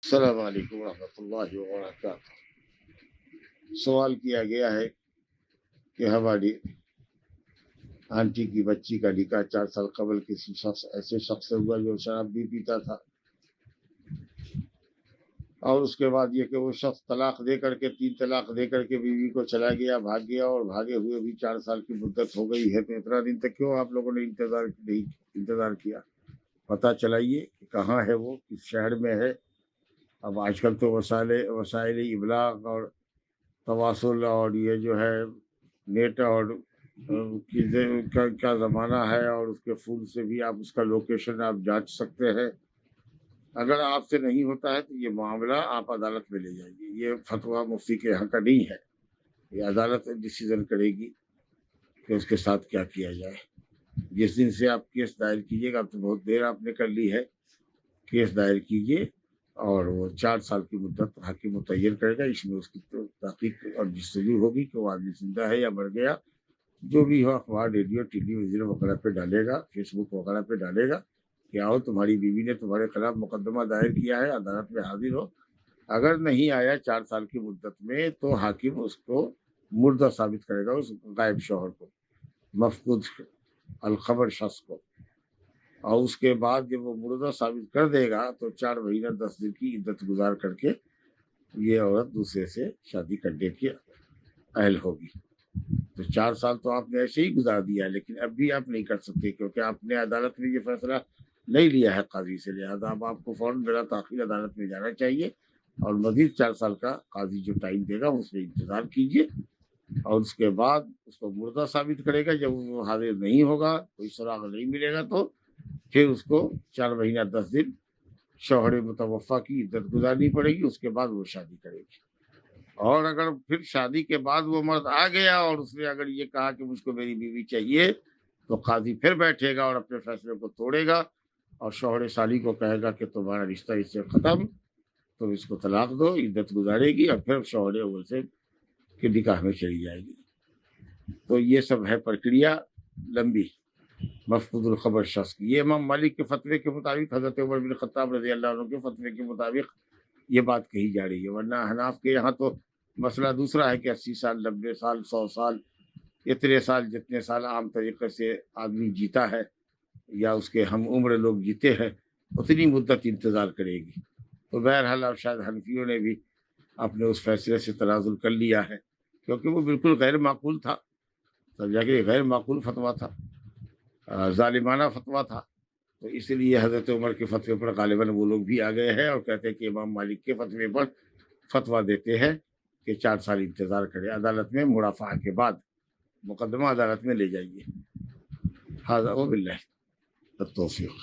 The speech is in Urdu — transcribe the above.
السلام علیکم ورحمۃ اللہ وبرکاتہ۔ سوال کیا گیا ہے کہ ہماری آنٹی کی بچی کا نکاح 4 سال قبل کسی ایسے شخص سے ہوا جو شراب بھی پیتا تھا، اور اس کے بعد یہ کہ وہ شخص طلاق دے کر کے 3 طلاق دے کر کے بیوی کو چلا گیا، بھاگ گیا، اور بھاگے ہوئے بھی 4 سال کی مدت ہو گئی ہے، تو اتنا دن تک کیوں آپ لوگوں نے انتظار کیا؟ پتہ چلائیے کہ کہاں ہے، وہ کس شہر میں ہے۔ اب آج کل تو وسائل ابلاغ اور تواصل اور یہ جو ہے نیٹ اور کا زمانہ ہے، اور اس کے فون سے بھی آپ اس کا لوکیشن آپ جانچ سکتے ہیں۔ اگر آپ سے نہیں ہوتا ہے تو یہ معاملہ آپ عدالت میں لے جائیے، یہ فتویٰ مفتی کے یہاں کا نہیں ہے، یہ عدالت ڈیسیزن کرے گی کہ اس کے ساتھ کیا کیا جائے۔ جس دن سے آپ کیس دائر کیجیے گا، اب تو بہت دیر آپ نے کر لی ہے، کیس دائر کیجیے، اور وہ 4 سال کی مدت حاکم متعین کرے گا۔ اس میں اس کی تحقیق اور جستجو ہوگی کہ وہ آدمی زندہ ہے یا مر گیا، جو بھی ہو اخبار، ریڈیو، ٹیلی ویژن وغیرہ پہ ڈالے گا، فیس بک وغیرہ پہ ڈالے گا کہ آؤ تمہاری بیوی نے تمہارے خلاف مقدمہ دائر کیا ہے، عدالت میں حاضر ہو۔ اگر نہیں آیا 4 سال کی مدت میں تو حاکم اس کو مردہ ثابت کرے گا، اس غائب شوہر کو، مفقود الخبر شخص کو، اور اس کے بعد جب وہ مردہ ثابت کر دے گا تو 4 مہینہ 10 دن کی عدت گزار کر کے یہ عورت دوسرے سے شادی کرنے کی اہل ہوگی۔ تو 4 سال تو آپ نے ایسے ہی گزار دیا ہے، لیکن اب بھی آپ نہیں کر سکتے کیونکہ آپ نے عدالت میں یہ فیصلہ نہیں لیا ہے قاضی سے، لہٰذا اب آپ کو فوراً بلا تاخیر عدالت میں جانا چاہیے، اور مزید 4 سال کا قاضی جو ٹائم دے گا اس میں انتظار کیجیے، اور اس کے بعد اس کو مردہ ثابت کرے گا۔ جب وہ حاضر نہیں ہوگا، کوئی سراغ نہیں ملے گا، تو پھر اس کو 4 مہینہ 10 دن شوہر متوفی کی عدت گزارنی پڑے گی، اس کے بعد وہ شادی کرے گی۔ اور اگر پھر شادی کے بعد وہ مرد آ گیا اور اس نے اگر یہ کہا کہ مجھ کو میری بیوی چاہیے، تو قاضی پھر بیٹھے گا اور اپنے فیصلے کو توڑے گا، اور شوہر سالی کو کہے گا کہ تمہارا رشتہ اس سے ختم، تو اس کو طلاق دو، عدت گزارے گی، اور پھر شوہر اول سے کے نکاح میں چلی جائے گی۔ تو یہ سب ہے پرکریا لمبی مفقود الخبر شخص کی۔ یہ امام مالک کے فتوے کے مطابق، حضرت عمر بن خطاب رضی اللہ عنہ کے فتوے کے مطابق یہ بات کہی جا رہی ہے، ورنہ حناف کے یہاں تو مسئلہ دوسرا ہے کہ 80 سال، 90 سال، 100 سال، اتنے سال جتنے سال عام طریقے سے آدمی جیتا ہے یا اس کے ہم عمر لوگ جیتے ہیں، اتنی مدت انتظار کرے گی۔ تو بہرحال اب شاید حنفیوں نے بھی اپنے اس فیصلے سے تنازل کر لیا ہے، کیونکہ وہ بالکل غیر معقول تھا، سمجھا کہ غیر معقول فتویٰ تھا، ظالمانہ فتویٰ تھا۔ تو اس لیے حضرت عمر کے فتوے پر غالباً وہ لوگ بھی آ گئے ہیں اور کہتے ہیں کہ امام مالک کے فتوے پر فتویٰ دیتے ہیں کہ 4 سال انتظار کرے، عدالت میں مرافعہ کے بعد مقدمہ عدالت میں لے جائیے۔ ہذا وباللہ التوفیق۔